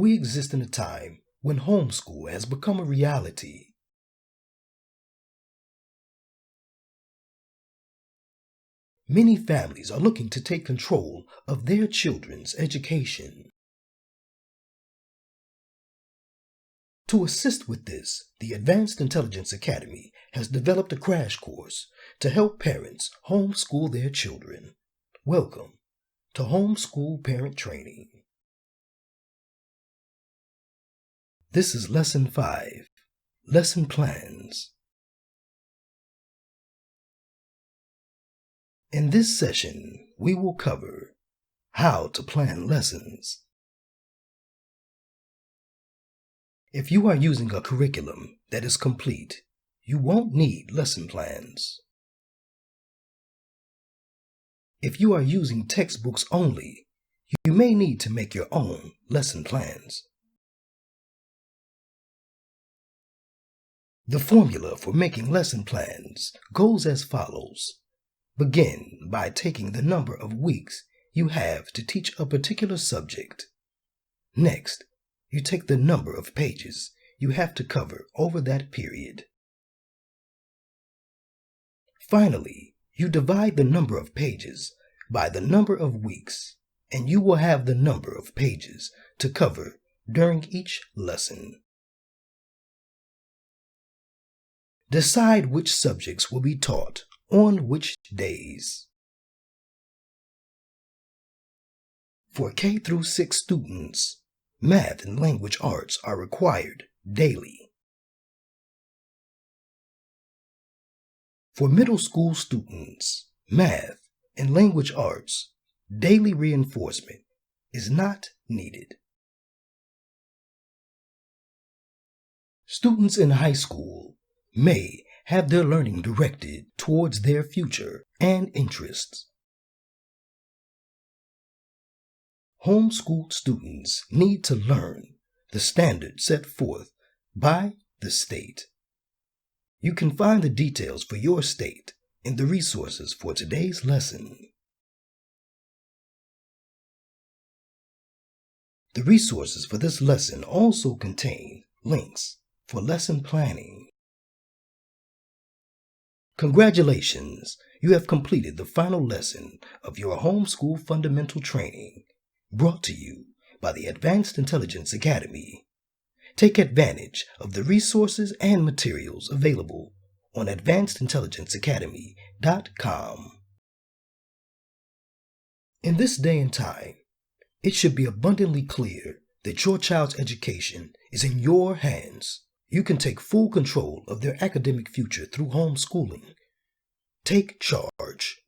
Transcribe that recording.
We exist in a time when homeschool has become a reality. Many families are looking to take control of their children's education. To assist with this, the Advanced Intelligence Academy has developed a crash course to help parents homeschool their children. Welcome to Homeschool Parent Training. This is Lesson 5, Lesson Plans. In this session, we will cover how to plan lessons. If you are using a curriculum that is complete, you won't need lesson plans. If you are using textbooks only, you may need to make your own lesson plans. The formula for making lesson plans goes as follows. Begin by taking the number of weeks you have to teach a particular subject. Next, you take the number of pages you have to cover over that period. Finally, you divide the number of pages by the number of weeks, and you will have the number of pages to cover during each lesson. Decide which subjects will be taught on which days. For K through 6 students, math and language arts are required daily. For middle school students, math and language arts, daily reinforcement is not needed. Students in high school may have their learning directed towards their future and interests. Homeschooled students need to learn the standards set forth by the state. You can find the details for your state in the resources for today's lesson. The resources for this lesson also contain links for lesson planning. Congratulations! You have completed the final lesson of your homeschool fundamental training, brought to you by the Advanced Intelligence Academy. Take advantage of the resources and materials available on advancedintelligenceacademy.com. In this day and time, it should be abundantly clear that your child's education is in your hands. You can take full control of their academic future through homeschooling. Take charge.